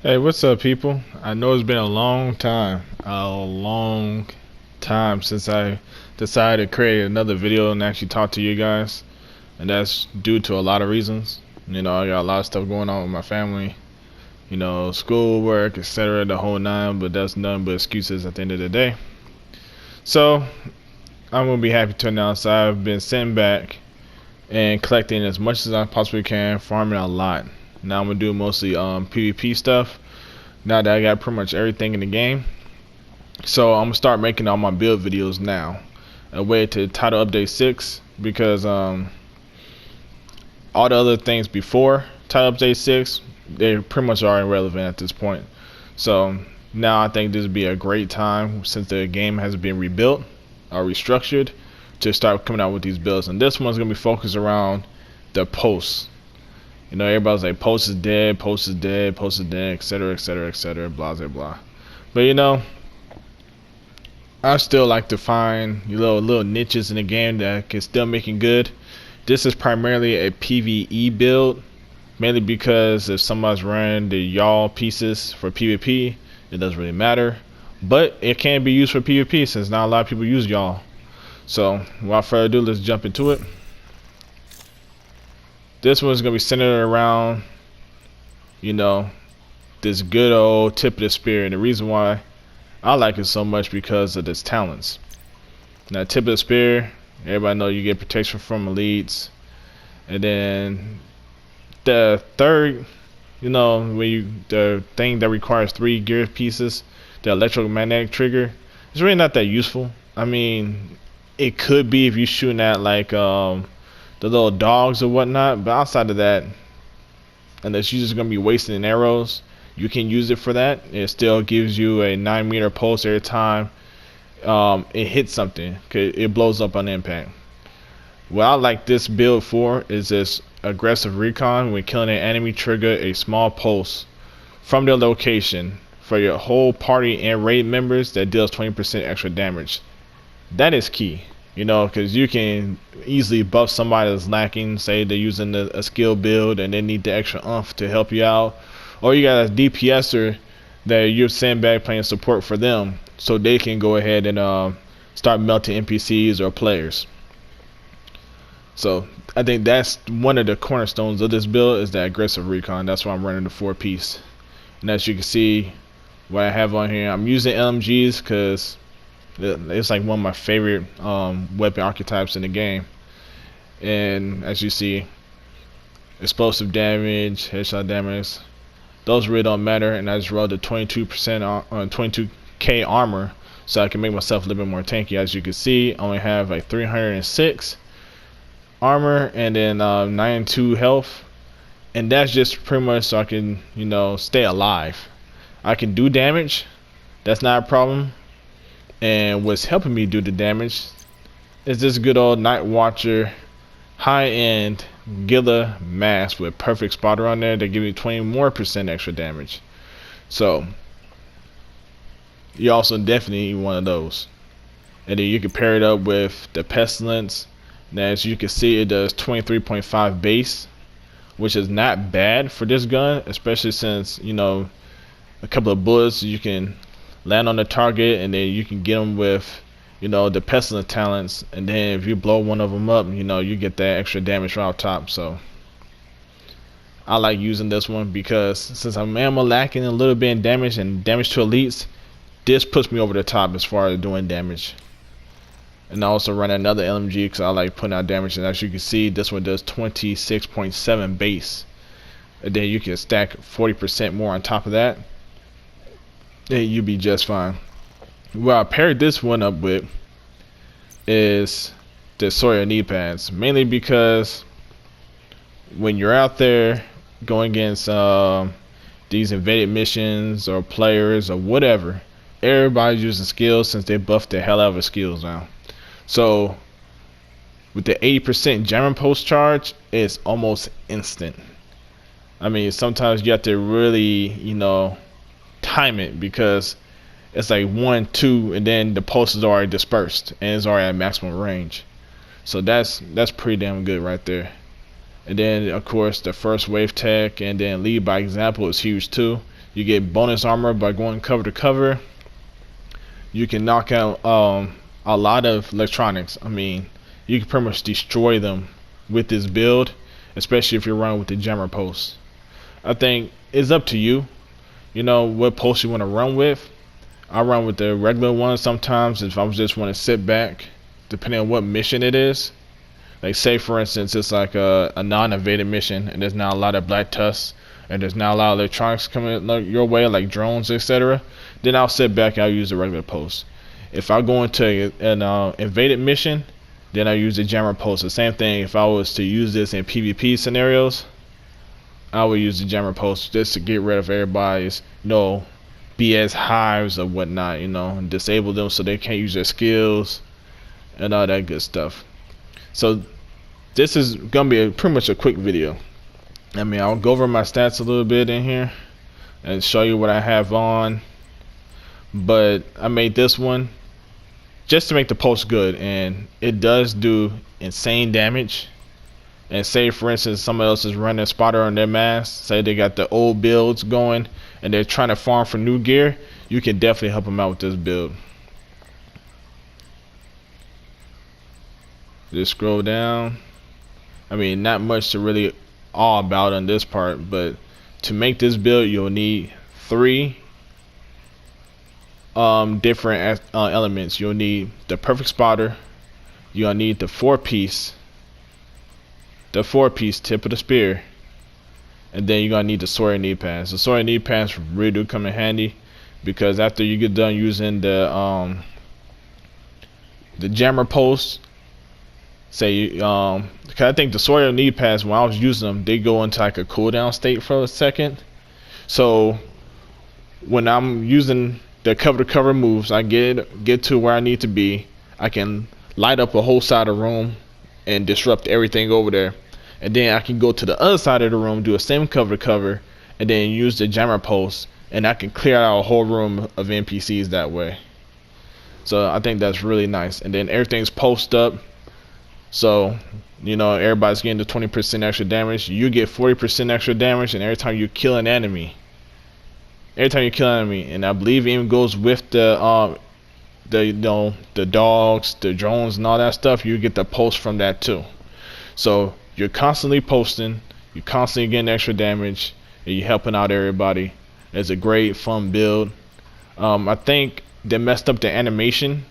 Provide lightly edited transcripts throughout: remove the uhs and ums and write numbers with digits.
Hey, what's up, people? I know it's been a long time since I decided to create another video and actually talk to you guys, and that's due to a lot of reasons. I got a lot of stuff going on with my family, school, work, etc., the whole nine, but that's none but excuses at the end of the day. So, I'm gonna be happy to announce I've been sitting back and collecting as much as I possibly can, farming a lot. Now I'm gonna do mostly PvP stuff now that I got pretty much everything in the game. So I'm gonna start making all my build videos now, a way to title update 6, because all the other things before title update 6, they pretty much are irrelevant at this point. So now I think this would be a great time, since the game has been rebuilt or restructured, to start coming out with these builds. And this one's gonna be focused around the posts. Everybody's like, post is dead, post is dead, post is dead, etc, etc, etc, blah blah blah. But I still like to find little niches in the game that can still make it good. This is primarily a PvE build, mainly because if somebody's running the y'all pieces for PvP, it doesn't really matter. But it can be used for PvP, since not a lot of people use y'all. So without further ado, let's jump into it. This one's gonna be centered around, this good old tip of the spear, and the reason why I like it so much because of its talents. Now, tip of the spear, everybody know you get protection from elites, and then the third, the thing that requires 3 gear pieces, the electromagnetic trigger, it's really not that useful. I mean, it could be if you're shooting at like the little dogs or whatnot, but outside of that, unless you're just gonna be wasting arrows, you can use it for that. It still gives you a 9-meter pulse every time it hits something, cause it blows up on impact. What I like this build for is this aggressive recon. When killing an enemy, trigger a small pulse from their location for your whole party and raid members that deals 20% extra damage. That is key. Because you can easily buff somebody that's lacking. Say they're using a skill build and they need the extra oomph to help you out, or you got a DPSer that you're sending back playing support for them, so they can go ahead and start melting NPCs or players. So I think that's one of the cornerstones of this build, is that aggressive recon. That's why I'm running the 4-piece. And as you can see, what I have on here, I'm using LMGs because it's like one of my favorite weapon archetypes in the game. And as you see, explosive damage, headshot damage, those really don't matter. And I just rolled the 22% on 22k armor, so I can make myself a little bit more tanky. As you can see, I only have like 306 armor and then 92 health, and that's just pretty much so I can stay alive. I can do damage, that's not a problem. And what's helping me do the damage is this good old Night Watcher high-end Gila mask with perfect spotter on there that give me 20% more extra damage. So you also definitely need one of those. And then you can pair it up with the Pestilence. Now, as you can see, it does 23.5 base, which is not bad for this gun, especially since a couple of bullets you can land on the target, and then you can get them with the pestilence talents, and then if you blow one of them up, you get that extra damage right off top. So I like using this one because since I'm ammo lacking a little bit in damage and damage to elites, this puts me over the top as far as doing damage. And I also run another LMG because I like putting out damage, and as you can see, this one does 26.7 base, and then you can stack 40% more on top of that. Yeah, you'll be just fine. What I paired this one up with is the Sawyer'S kneepads, mainly because when you're out there going against these invaded missions or players or whatever, everybody's using skills, since they buffed the hell out of the skills now. So with the 80% jamming post charge, it's almost instant. I mean, sometimes you have to really time it, because it's like 1, 2, and then the pulse is already dispersed and it's already at maximum range. So that's pretty damn good right there. And then of course the first wave tech and then lead by example is huge too. You get bonus armor by going cover to cover. You can knock out a lot of electronics. I mean, you can pretty much destroy them with this build, especially if you're running with the jammer post. I think it's up to you, you know, what post you want to run with. I run with the regular one sometimes if I just want to sit back, depending on what mission it is. Like say for instance it's like a non-invaded mission and there's not a lot of black tusks and there's not a lot of electronics coming your way like drones, etc. Then I'll sit back and I'll use the regular post. If I go into an invaded mission, then I use the jammer post. The same thing if I was to use this in PvP scenarios, I would use the jammer post just to get rid of everybody's, you know, BS hives or whatnot, you know, and disable them so they can't use their skills and all that good stuff. So this is gonna be pretty much a quick video. I mean, I'll go over my stats a little bit in here and show you what I have on, but I made this one just to make the post good, and it does do insane damage. And say for instance somebody else is running a spotter on their mask, say they got the old builds going and they're trying to farm for new gear, you can definitely help them out with this build. Just scroll down. I mean, not much to really all about on this part, but to make this build you'll need 3 different elements. You'll need the perfect spotter, you'll need the 4-piece tip of the spear, and then you're gonna need the Sawyer'S knee pads. The Sawyer'S knee pads really do come in handy because after you get done using the jammer post, say cause I think the Sawyer'S knee pads, when I was using them, they go into like a cooldown state for a second. So when I'm using the cover to cover moves, I get to where I need to be, I can light up a whole side of the room and disrupt everything over there, and then I can go to the other side of the room, do a same cover to cover, and then use the jammer post, and I can clear out a whole room of NPCs that way. So I think that's really nice. And then everything's post up, so you know everybody's getting the 20% extra damage. You get 40% extra damage, and every time you kill an enemy, and I believe it even goes with the you know, the dogs, the drones and all that stuff, you get the post from that too. So you're constantly posting, you're constantly getting extra damage, and you're helping out everybody. It's a great fun build. I think they messed up the animation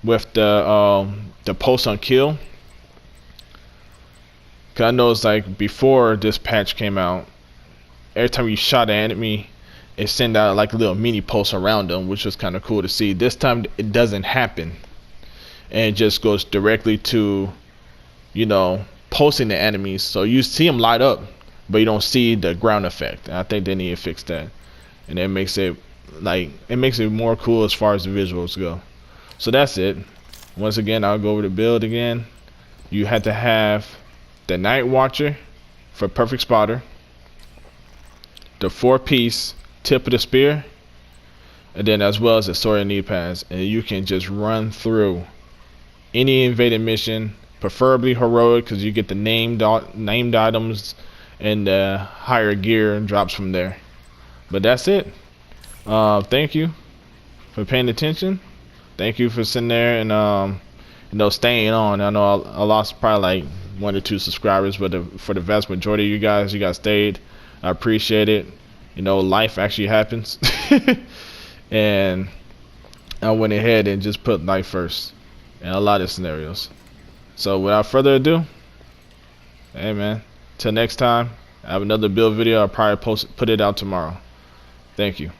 with the post on kill, cause I noticed like before this patch came out, every time you shot an enemy it sent out like a little mini post around them, which was kind of cool to see. This time it doesn't happen, and it just goes directly to, you know, posting the enemies. So you see them light up, but you don't see the ground effect. And I think they need to fix that, and it makes it more cool as far as the visuals go. So that's it. Once again, I'll go over the build again. You had to have the Night Watcher for perfect spotter, the 4-piece tip of the spear, and then as well as the Sawyer'S knee pads, and you can just run through any invaded mission, preferably heroic because you get the named items and higher gear drops from there. But that's it. Thank you for paying attention. Thank you for sitting there and you know, staying on. I know I lost probably like 1 or 2 subscribers, but for the vast majority of you guys stayed. I appreciate it. You know, life actually happens. And I went ahead and just put life first in a lot of scenarios. So without further ado, hey man, till next time, I have another build video. I'll probably put it out tomorrow. Thank you.